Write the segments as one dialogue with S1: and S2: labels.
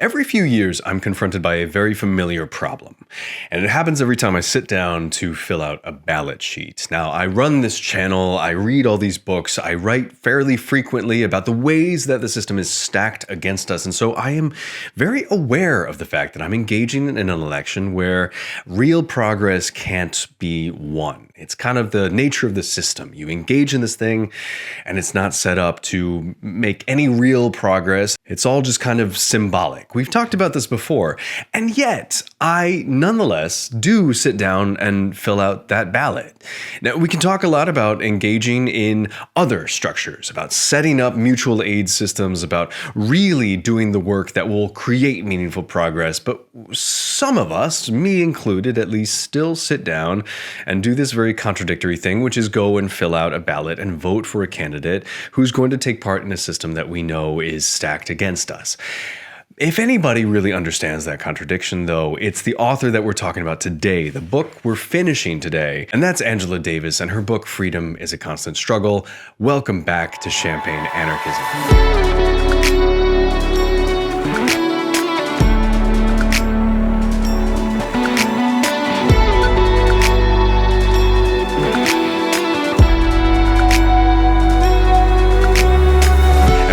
S1: Every few years, I'm confronted by a very familiar problem, and it happens every time I sit down to fill out a ballot sheet. Now, I run this channel, I read all these books, I write fairly frequently about the ways that the system is stacked against us, and so I am very aware of the fact that I'm engaging in an election where real progress can't be won. It's kind of the nature of the system. You engage in this thing, and it's not set up to make any real progress. It's all just kind of symbolic. We've talked about this before, and yet I nonetheless do sit down and fill out that ballot. Now, we can talk a lot about engaging in other structures, about setting up mutual aid systems, about really doing the work that will create meaningful progress, but some of us, me included at least, still sit down and do this very contradictory thing, which is go and fill out a ballot and vote for a candidate who's going to take part in a system that we know is stacked against us. If anybody really understands that contradiction, though, it's the author that we're talking about today, the book we're finishing today, and that's Angela Davis and her book, Freedom is a Constant Struggle. Welcome back to Champagne Anarchism.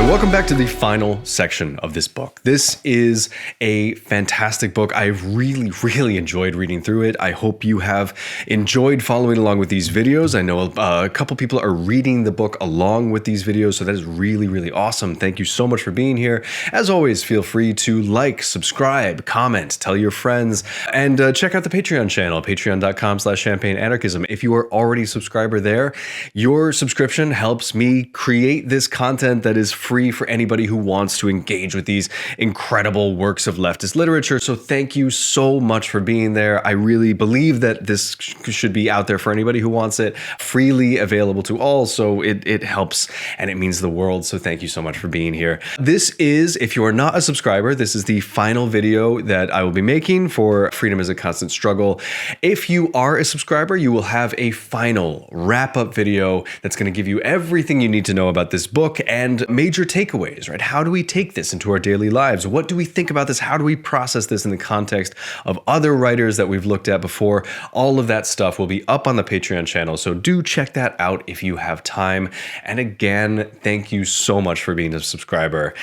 S1: Welcome back to the final section of this book. This is a fantastic book. I've really enjoyed reading through it. I hope you have enjoyed following along with these videos. I know a couple people are reading the book along with these videos, so that is really awesome. Thank you so much for being here. As always, feel free to like, subscribe, comment, tell your friends, and check out the Patreon channel, patreon.com/champagneanarchism. If you are already a subscriber there, your subscription helps me create this content that is free for anybody who wants to engage with these incredible works of leftist literature. So thank you so much for being there. I really believe that this should be out there for anybody who wants it, freely available to all. So it helps and it means the world. So thank you so much for being here. This is, if you are not a subscriber, this is the final video that I will be making for Freedom is a Constant Struggle. If you are a subscriber, you will have a final wrap-up video that's going to give you everything you need to know about this book and major takeaways, right? How do we take this into our daily lives? What do we think about this? How do we process this in the context of other writers that we've looked at before? All of that stuff will be up on the Patreon channel, so do check that out if you have time. And again, thank you so much for being a subscriber.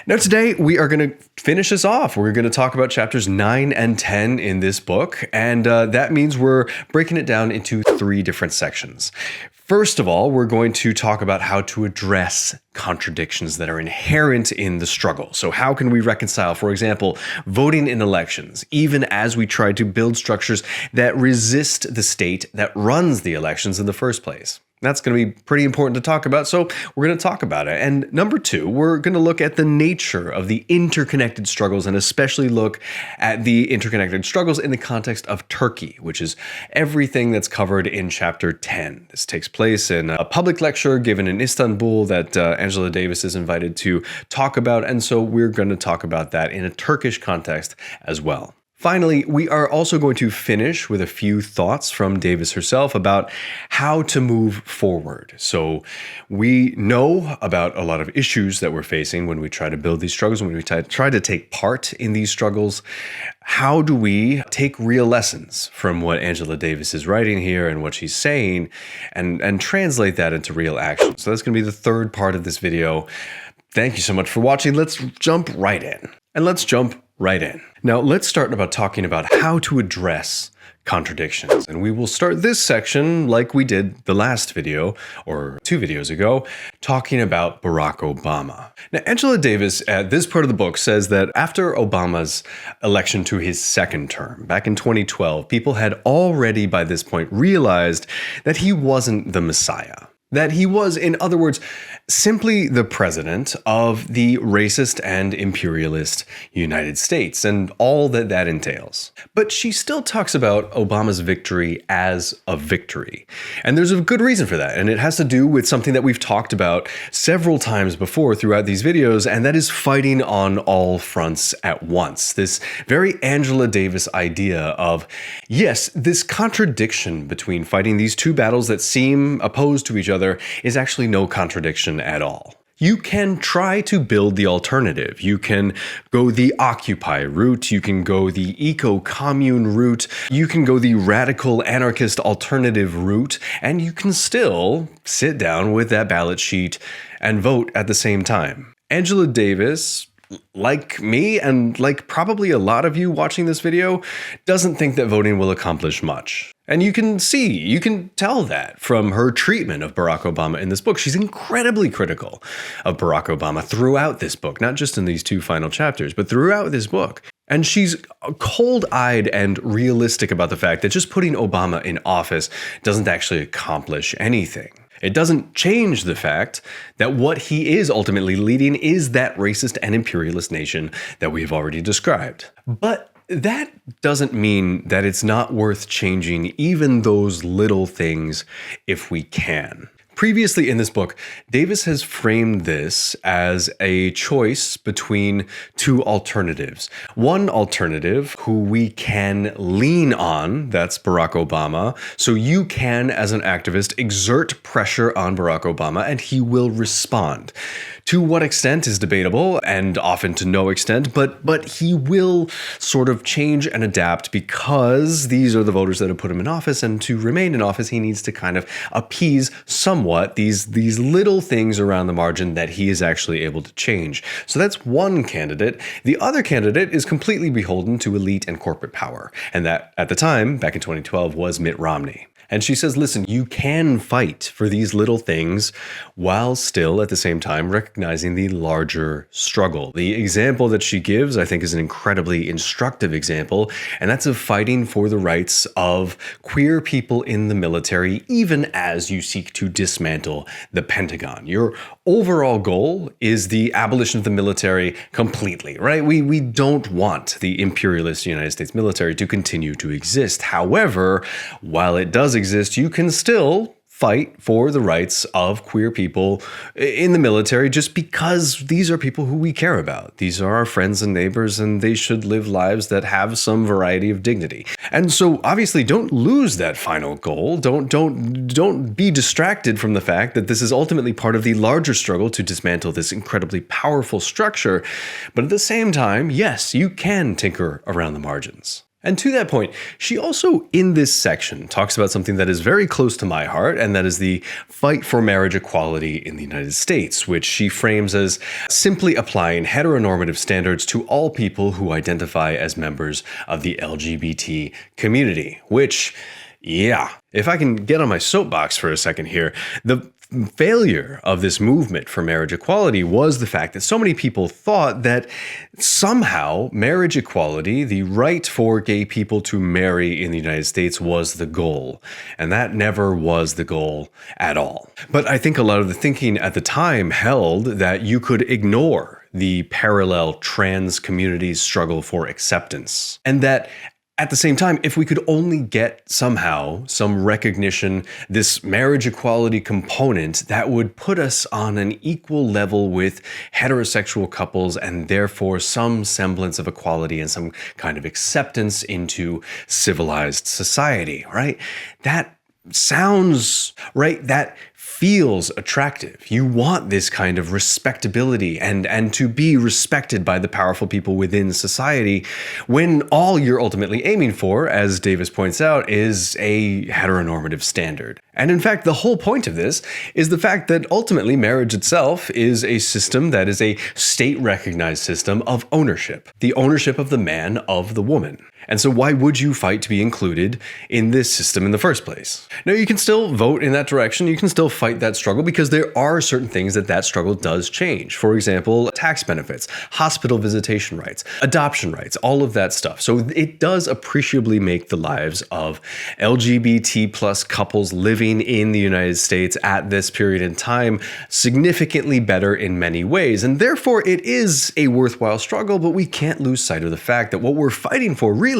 S1: Now today, we are going to finish this off. We're going to talk about chapters 9 and 10 in this book, and that means we're breaking it down into 3 different sections. First of all, we're going to talk about how to address contradictions that are inherent in the struggle. So how can we reconcile, for example, voting in elections, even as we try to build structures that resist the state that runs the elections in the first place? That's going to be pretty important to talk about, so we're going to talk about it. And number 2, we're going to look at the nature of the interconnected struggles, and especially look at the interconnected struggles in the context of Turkey, which is everything that's covered in chapter 10. This takes place in a public lecture given in Istanbul that Angela Davis is invited to talk about, and so we're going to talk about that in a Turkish context as well. Finally, we are also going to finish with a few thoughts from Davis herself about how to move forward. So we know about a lot of issues that we're facing when we try to build these struggles, when we try to take part in these struggles. How do we take real lessons from what Angela Davis is writing here and what she's saying and translate that into real action? So that's going to be the third part of this video. Thank you so much for watching. Let's jump right in. Now, let's start about talking about how to address contradictions. And we will start this section like we did the last video, or 2 videos ago, talking about Barack Obama. Now, Angela Davis at this part of the book says that after Obama's election to his second term, back in 2012, people had already by this point realized that he wasn't the Messiah. That he was, in other words, simply the president of the racist and imperialist United States and all that that entails. But she still talks about Obama's victory as a victory. And there's a good reason for that. And it has to do with something that we've talked about several times before throughout these videos, and that is fighting on all fronts at once. This very Angela Davis idea of, yes, this contradiction between fighting these 2 battles that seem opposed to each other is actually no contradiction at all. You can try to build the alternative. You can go the Occupy route. You can go the eco-commune route. You can go the radical anarchist alternative route. And you can still sit down with that ballot sheet and vote at the same time. Angela Davis, like me and like probably a lot of you watching this video, doesn't think that voting will accomplish much. And you can tell that from her treatment of Barack Obama in this book. She's incredibly critical of Barack Obama throughout this book, not just in these 2 final chapters, but throughout this book. And she's cold-eyed and realistic about the fact that just putting Obama in office doesn't actually accomplish anything. It doesn't change the fact that what he is ultimately leading is that racist and imperialist nation that we have already described. But that doesn't mean that it's not worth changing even those little things if we can. Previously in this book, Davis has framed this as a choice between 2 alternatives. One alternative who we can lean on, that's Barack Obama. So you can, as an activist, exert pressure on Barack Obama and he will respond. To what extent is debatable, and often to no extent, but he will sort of change and adapt because these are the voters that have put him in office, and to remain in office, he needs to kind of appease somewhat these little things around the margin that he is actually able to change. So that's one candidate. The other candidate is completely beholden to elite and corporate power, and that, at the time, back in 2012, was Mitt Romney. And she says, listen, you can fight for these little things while still at the same time recognizing the larger struggle. The example that she gives, I think, is an incredibly instructive example, and that's of fighting for the rights of queer people in the military, even as you seek to dismantle the Pentagon. Your overall goal is the abolition of the military completely, right? We don't want the imperialist United States military to continue to exist. However, while it does exist, you can still fight for the rights of queer people in the military just because these are people who we care about. These are our friends and neighbors, and they should live lives that have some variety of dignity. And so obviously don't lose that final goal. Don't be distracted from the fact that this is ultimately part of the larger struggle to dismantle this incredibly powerful structure. But at the same time, yes, you can tinker around the margins. And to that point, she also, in this section, talks about something that is very close to my heart, and that is the fight for marriage equality in the United States, which she frames as simply applying heteronormative standards to all people who identify as members of the LGBT community, which, yeah, if I can get on my soapbox for a second here, the failure of this movement for marriage equality was the fact that so many people thought that somehow marriage equality, the right for gay people to marry in the United States, was the goal. And that never was the goal at all. But I think a lot of the thinking at the time held that you could ignore the parallel trans community's struggle for acceptance, and that at the same time, if we could only get somehow some recognition, this marriage equality component, that would put us on an equal level with heterosexual couples, and therefore some semblance of equality and some kind of acceptance into civilized society, right? That sounds right. That feels attractive. You want this kind of respectability and to be respected by the powerful people within society, when all you're ultimately aiming for, as Davis points out, is a heteronormative standard. And in fact, the whole point of this is the fact that ultimately marriage itself is a system that is a state-recognized system of ownership, the ownership of the man of the woman. And so why would you fight to be included in this system in the first place? Now, you can still vote in that direction. You can still fight that struggle because there are certain things that struggle does change. For example, tax benefits, hospital visitation rights, adoption rights, all of that stuff. So it does appreciably make the lives of LGBT plus couples living in the United States at this period in time significantly better in many ways. And therefore, it is a worthwhile struggle, but we can't lose sight of the fact that what we're fighting for really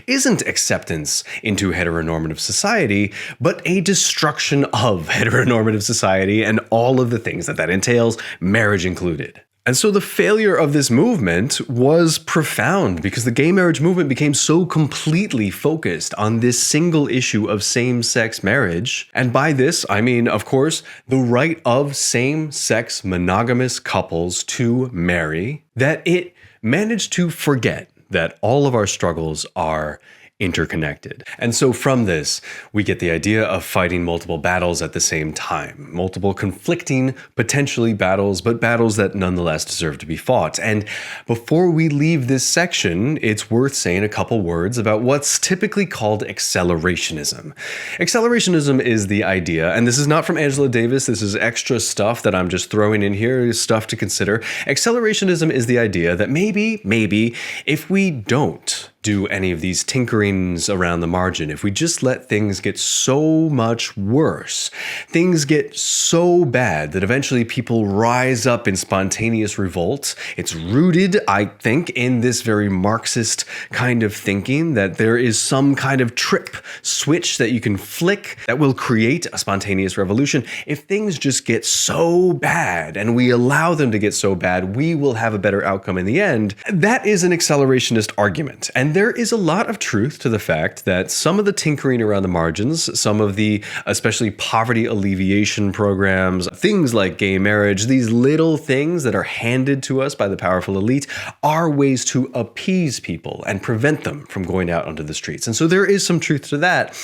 S1: isn't acceptance into heteronormative society, but a destruction of heteronormative society and all of the things that entails, marriage included. And so the failure of this movement was profound because the gay marriage movement became so completely focused on this single issue of same-sex marriage. And by this, I mean, of course, the right of same-sex monogamous couples to marry, that it managed to forget that all of our struggles are interconnected. And so from this, we get the idea of fighting multiple battles at the same time, multiple conflicting, potentially battles, but battles that nonetheless deserve to be fought. And before we leave this section, it's worth saying a couple words about what's typically called accelerationism. Accelerationism is the idea, and this is not from Angela Davis, this is extra stuff that I'm just throwing in here, stuff to consider. Accelerationism is the idea that maybe, if we don't do any of these tinkerings around the margin, if we just let things get so much worse, things get so bad that eventually people rise up in spontaneous revolt. It's rooted, I think, in this very Marxist kind of thinking that there is some kind of trip switch that you can flick that will create a spontaneous revolution. If things just get so bad and we allow them to get so bad, we will have a better outcome in the end. That is an accelerationist argument. And there is a lot of truth to the fact that some of the tinkering around the margins, some of the especially poverty alleviation programs, things like gay marriage, these little things that are handed to us by the powerful elite are ways to appease people and prevent them from going out onto the streets. And so there is some truth to that.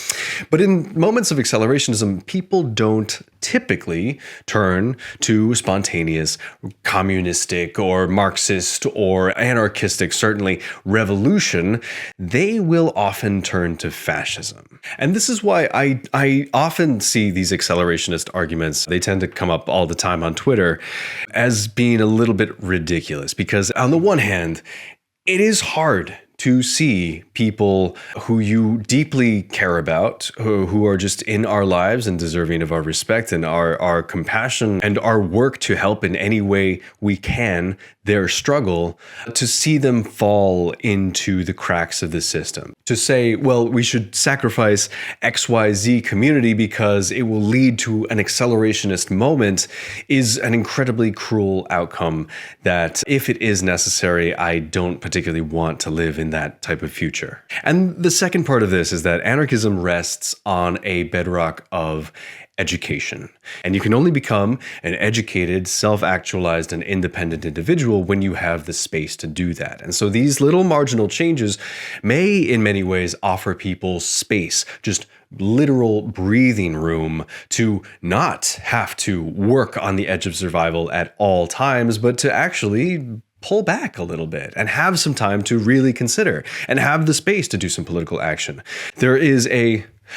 S1: But in moments of accelerationism, people don't typically turn to spontaneous communistic or Marxist or anarchistic, certainly revolution. They will often turn to fascism. And this is why I often see these accelerationist arguments, they tend to come up all the time on Twitter, as being a little bit ridiculous. Because on the one hand, it is hard to see people who you deeply care about, who are just in our lives and deserving of our respect and our compassion and our work to help in any way we can their struggle, to see them fall into the cracks of the system. To say, well, we should sacrifice XYZ community because it will lead to an accelerationist moment is an incredibly cruel outcome that, if it is necessary, I don't particularly want to live in that type of future. And the second part of this is that anarchism rests on a bedrock of education. And you can only become an educated, self-actualized, and independent individual when you have the space to do that. And so these little marginal changes may, in many ways, offer people space, just literal breathing room to not have to work on the edge of survival at all times, but to actually pull back a little bit and have some time to really consider and have the space to do some political action.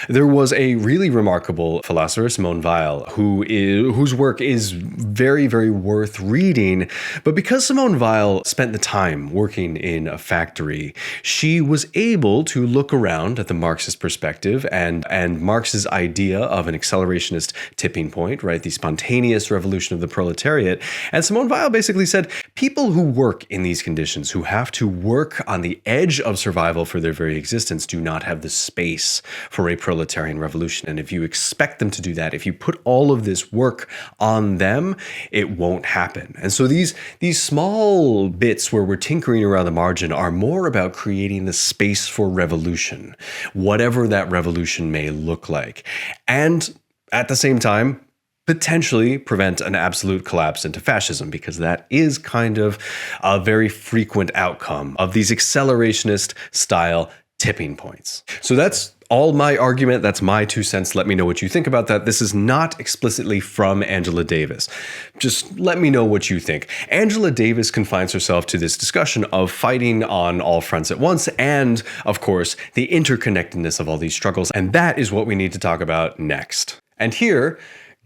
S1: There was a really remarkable philosopher, Simone Weil, whose work is very, very worth reading. But because Simone Weil spent the time working in a factory, she was able to look around at the Marxist perspective and Marx's idea of an accelerationist tipping point, right? The spontaneous revolution of the proletariat. And Simone Weil basically said, people who work in these conditions, who have to work on the edge of survival for their very existence, do not have the space for a proletarian revolution. And if you expect them to do that, if you put all of this work on them, it won't happen. And so these small bits where we're tinkering around the margin are more about creating the space for revolution, whatever that revolution may look like. And at the same time, potentially prevent an absolute collapse into fascism, because that is kind of a very frequent outcome of these accelerationist style tipping points. So that's all my argument. That's my 2 cents. Let me know what you think about that. This is not explicitly from Angela Davis. Just let me know what you think. Angela Davis confines herself to this discussion of fighting on all fronts at once and, of course, the interconnectedness of all these struggles. And that is what we need to talk about next. And here,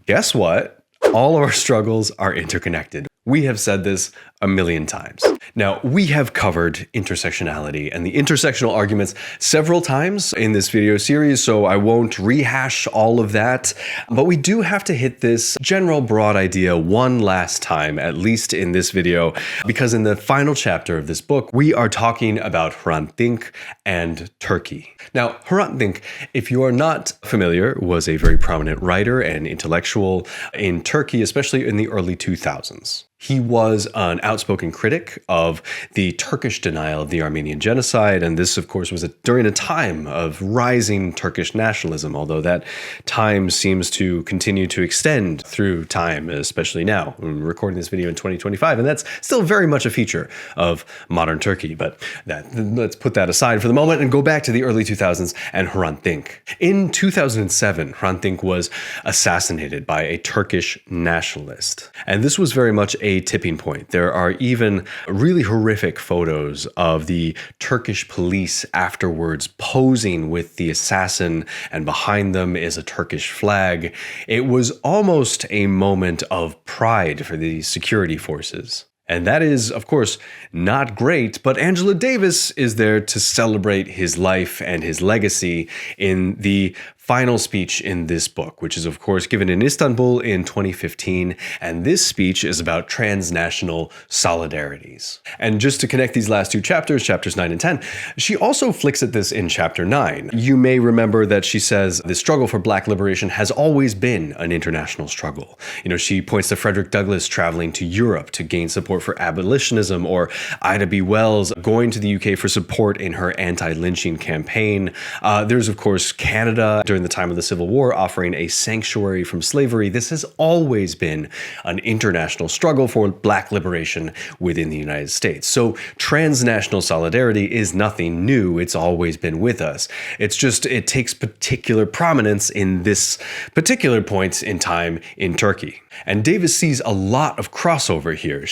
S1: guess what? All of our struggles are interconnected. We have said this a million times. Now, we have covered intersectionality and the intersectional arguments several times in this video series, so I won't rehash all of that, but we do have to hit this general broad idea one last time, at least in this video, because in the final chapter of this book, we are talking about Hrant Dink and Turkey. Now, Hrant Dink, if you are not familiar, was a very prominent writer and intellectual in Turkey, especially in the early 2000s. He was an outspoken critic of the Turkish denial of the Armenian genocide, and this, of course, was during a time of rising Turkish nationalism, although that time seems to continue to extend through time, especially now. I'm recording this video in 2025, and that's still very much a feature of modern Turkey, but let's put that aside for the moment and go back to the early 2000s and Hrant Dink. In 2007, Hrant Dink was assassinated by a Turkish nationalist, and this was very much a tipping point. There are even really horrific photos of the Turkish police afterwards posing with the assassin, and behind them is a Turkish flag. It was almost a moment of pride for the security forces. And that is, of course, not great, but Angela Davis is there to celebrate his life and his legacy in the final speech in this book, which is, of course, given in Istanbul in 2015. And this speech is about transnational solidarities. And just to connect these last two chapters, chapters 9 and 10, she also flicks at this in chapter 9. You may remember that she says the struggle for Black liberation has always been an international struggle. She points to Frederick Douglass traveling to Europe to gain support for abolitionism, or Ida B. Wells going to the UK for support in her anti-lynching campaign. There's, of course, Canada during the time of the Civil War offering a sanctuary from slavery. This has always been an international struggle for Black liberation within the United States. So transnational solidarity is nothing new. It's always been with us. It's just it takes particular prominence in this particular point in time in Turkey. And Davis sees a lot of crossover here.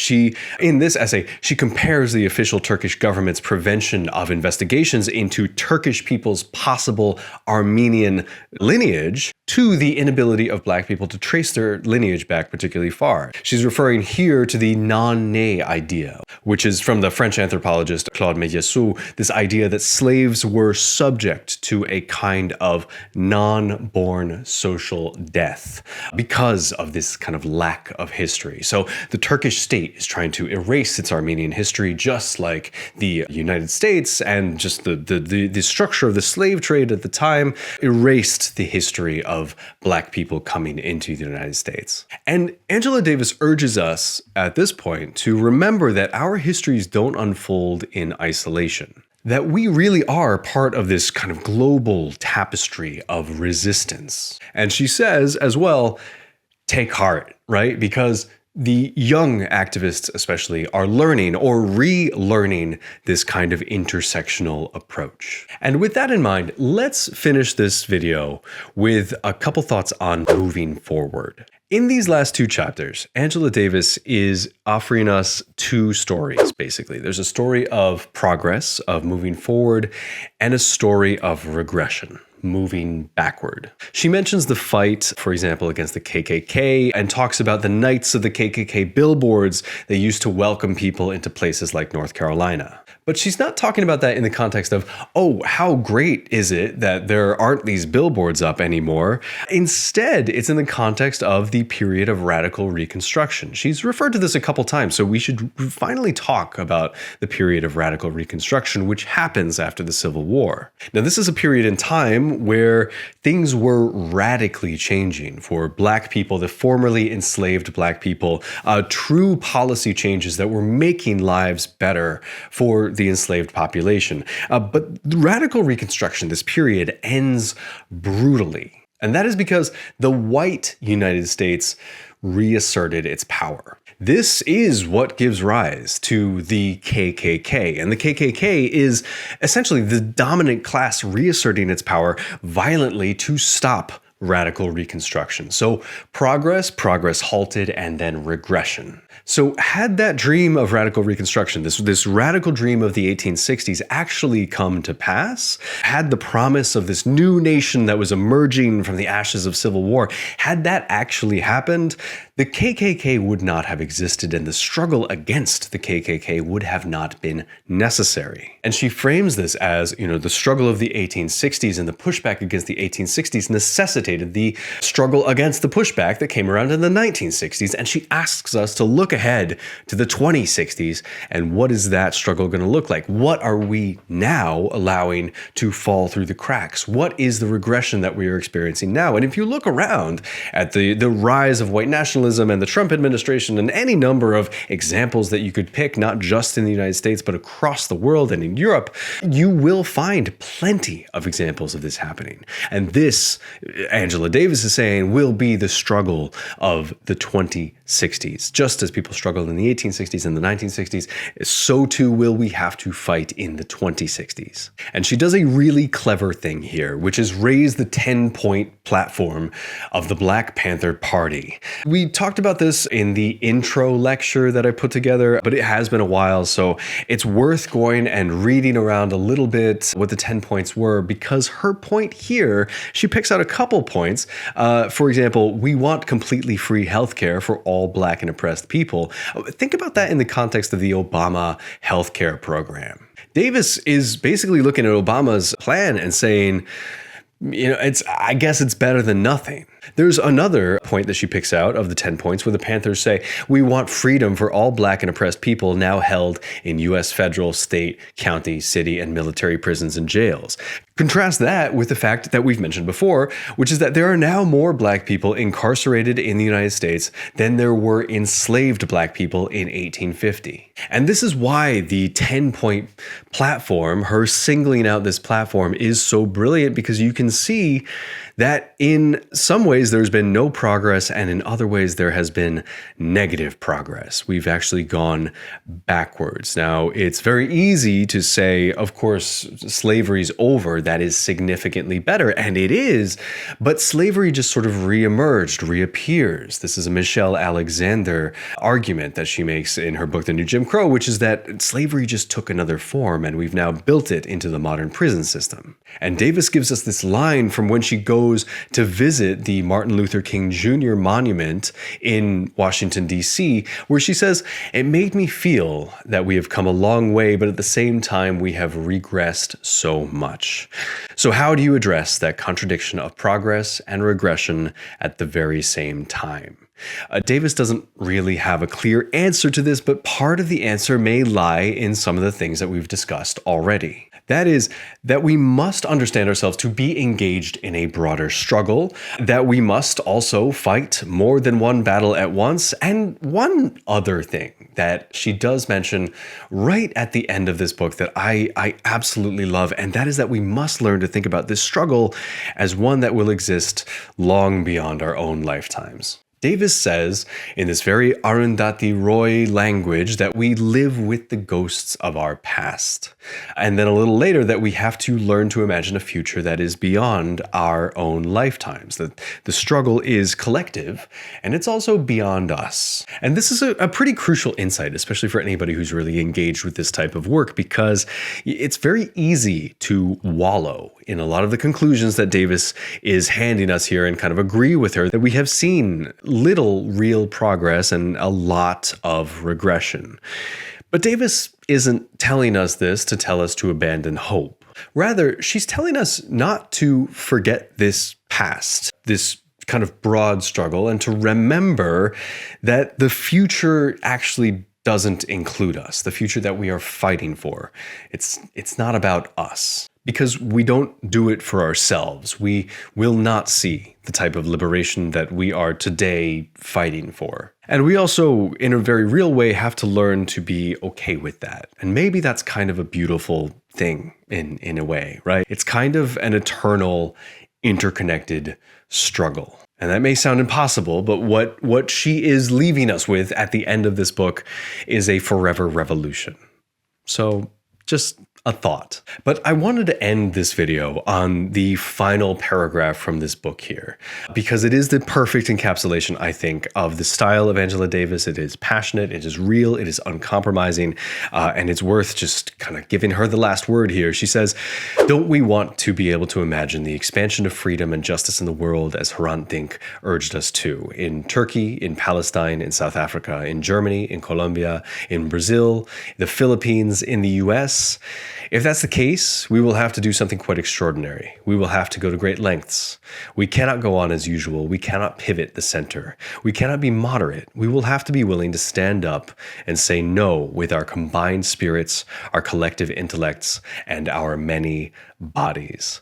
S1: In this essay, she compares the official Turkish government's prevention of investigations into Turkish people's possible Armenian lineage to the inability of Black people to trace their lineage back particularly far. She's referring here to the non-né idea, which is from the French anthropologist Claude Méziessou, this idea that slaves were subject to a kind of non-born social death because of this kind of lack of history. So the Turkish state is trying to erase its Armenian history, just like the United States and just the structure of the slave trade at the time erased the history of Black people coming into the United States. And Angela Davis urges us at this point to remember that our histories don't unfold in isolation, that we really are part of this kind of global tapestry of resistance. And she says as well, take heart, right? Because the young activists especially are learning or relearning this kind of intersectional approach. And with that in mind, let's finish this video with a couple thoughts on moving forward. In these last two chapters, Angela Davis is offering us two stories, basically. There's a story of progress, of moving forward, and a story of regression, moving backward. She mentions the fight, for example, against the KKK, and talks about the knights of the KKK billboards they used to welcome people into places like North Carolina. But she's not talking about that in the context of, oh, how great is it that there aren't these billboards up anymore? Instead, it's in the context of the period of radical Reconstruction. She's referred to this a couple times, so we should finally talk about the period of radical Reconstruction, which happens after the Civil War. Now, this is a period in time where things were radically changing for Black people, the formerly enslaved Black people, true policy changes that were making lives better for the enslaved population. But radical Reconstruction, this period, ends brutally. And that is because the white United States reasserted its power. This is what gives rise to the KKK. And the KKK is essentially the dominant class reasserting its power violently to stop radical Reconstruction. So progress halted, and then regression. So had that dream of radical Reconstruction, this radical dream of the 1860s actually come to pass, had the promise of this new nation that was emerging from the ashes of Civil War, had that actually happened, the KKK would not have existed, and the struggle against the KKK would have not been necessary. And she frames this as, the struggle of the 1860s and the pushback against the 1860s necessitated precipitated the struggle against the pushback that came around in the 1960s. And she asks us to look ahead to the 2060s and what is that struggle going to look like? What are we now allowing to fall through the cracks? What is the regression that we are experiencing now? And if you look around at the rise of white nationalism and the Trump administration and any number of examples that you could pick, not just in the United States, but across the world and in Europe, you will find plenty of examples of this happening. And this, Angela Davis is saying, will be the struggle of the 2060s. Just as people struggled in the 1860s and the 1960s, so too will we have to fight in the 2060s. And she does a really clever thing here, which is raise the 10-point platform of the Black Panther Party. We talked about this in the intro lecture that I put together, but it has been a while, so it's worth going and reading around a little bit what the 10 points were, because her point here, she picks out a couple points. For example, we want completely free healthcare for all Black and oppressed people. Think about that in the context of the Obama healthcare program. Davis is basically looking at Obama's plan and saying, I guess it's better than nothing. There's another point that she picks out of the 10 points where the Panthers say, we want freedom for all Black and oppressed people now held in U.S. federal, state, county, city, and military prisons and jails. Contrast that with the fact that we've mentioned before, which is that there are now more Black people incarcerated in the United States than there were enslaved Black people in 1850. And this is why the 10-point platform, her singling out this platform, is so brilliant, because you can see that in some ways there's been no progress, and in other ways there has been negative progress. We've actually gone backwards. Now, it's very easy to say, of course, slavery's over. That is significantly better, and it is, but slavery just sort of reemerged, reappears. This is a Michelle Alexander argument that she makes in her book, The New Jim Crow, which is that slavery just took another form, and we've now built it into the modern prison system. And Davis gives us this line from when she goes to visit the Martin Luther King Jr. monument in Washington, D.C., where she says, it made me feel that we have come a long way, but at the same time, we have regressed so much. So how do you address that contradiction of progress and regression at the very same time? Davis doesn't really have a clear answer to this, but part of the answer may lie in some of the things that we've discussed already. That is, that we must understand ourselves to be engaged in a broader struggle, that we must also fight more than one battle at once, and one other thing that she does mention right at the end of this book that I absolutely love, and that is that we must learn to think about this struggle as one that will exist long beyond our own lifetimes. Davis says in this very Arundhati Roy language that we live with the ghosts of our past. And then a little later that we have to learn to imagine a future that is beyond our own lifetimes. That the struggle is collective and it's also beyond us. And this is a pretty crucial insight, especially for anybody who's really engaged with this type of work, because it's very easy to wallow in a lot of the conclusions that Davis is handing us here and kind of agree with her that we have seen little real progress and a lot of regression. But Davis isn't telling us this to tell us to abandon hope. Rather, she's telling us not to forget this past, this kind of broad struggle, and to remember that the future actually doesn't include us, the future that we are fighting for. It's not about us. Because we don't do it for ourselves. We will not see the type of liberation that we are today fighting for. And we also, in a very real way, have to learn to be okay with that. And maybe that's kind of a beautiful thing in a way, right? It's kind of an eternal, interconnected struggle. And that may sound impossible, but what she is leaving us with at the end of this book is a forever revolution. So just a thought. But I wanted to end this video on the final paragraph from this book here, because it is the perfect encapsulation, I think, of the style of Angela Davis. It is passionate, it is real, it is uncompromising, and it's worth just kind of giving her the last word here. She says, don't we want to be able to imagine the expansion of freedom and justice in the world as Hrant Dink urged us to, in Turkey, in Palestine, in South Africa, in Germany, in Colombia, in Brazil, the Philippines, in the US? If that's the case, we will have to do something quite extraordinary. We will have to go to great lengths. We cannot go on as usual. We cannot pivot the center. We cannot be moderate. We will have to be willing to stand up and say no with our combined spirits, our collective intellects, and our many bodies.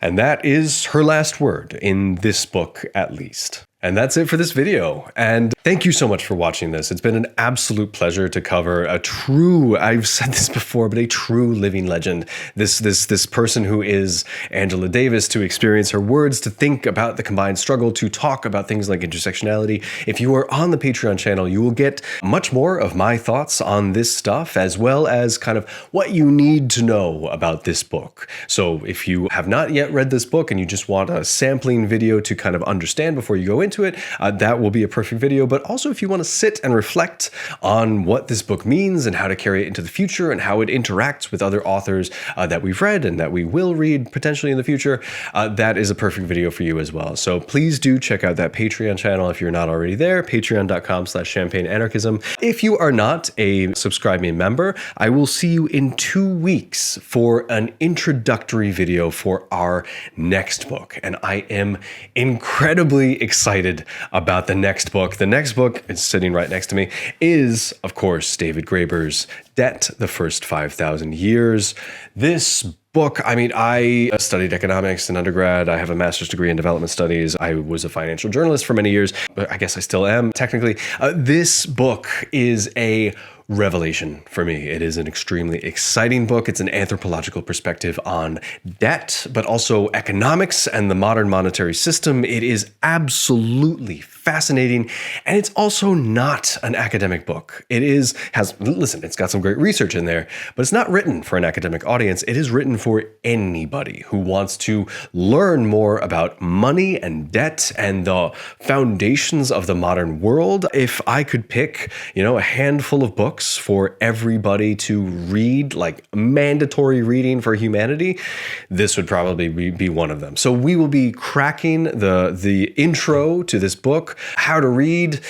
S1: And that is her last word in this book, at least. And that's it for this video. And thank you so much for watching this. It's been an absolute pleasure to cover a true, I've said this before, but a true living legend. This person who is Angela Davis, to experience her words, to think about the combined struggle, to talk about things like intersectionality. If you are on the Patreon channel, you will get much more of my thoughts on this stuff, as well as kind of what you need to know about this book. So if you have not yet read this book and you just want a sampling video to kind of understand before you go into it, that will be a perfect video. But also if you want to sit and reflect on what this book means and how to carry it into the future and how it interacts with other authors that we've read and that we will read potentially in the future, that is a perfect video for you as well. So please do check out that Patreon channel if you're not already there, patreon.com/champagneanarchism. If you are not a subscribing member, I will see you in 2 weeks for an introductory video for our next book. And I am incredibly excited about the next book. The next book, it's sitting right next to me, is, of course, David Graeber's Debt, the First 5,000 Years. This book, I mean, I studied economics in undergrad. I have a master's degree in development studies. I was a financial journalist for many years, but I guess I still am, technically. This book is a revelation for me. It is an extremely exciting book. It's an anthropological perspective on debt, but also economics and the modern monetary system. It is absolutely fascinating, and it's also not an academic book. Listen, it's got some great research in there, but it's not written for an academic audience. It is written for anybody who wants to learn more about money and debt and the foundations of the modern world. If I could pick, a handful of books for everybody to read, like mandatory reading for humanity, this would probably be one of them. So we will be cracking the intro to this book, how to read,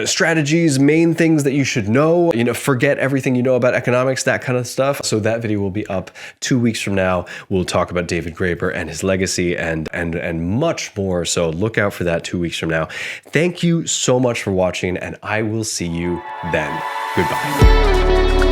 S1: strategies, main things that you should know, forget everything you know about economics, that kind of stuff. So that video will be up 2 weeks from now. We'll talk about David Graeber and his legacy and much more. So look out for that 2 weeks from now. Thank you so much for watching, and I will see you then. Goodbye.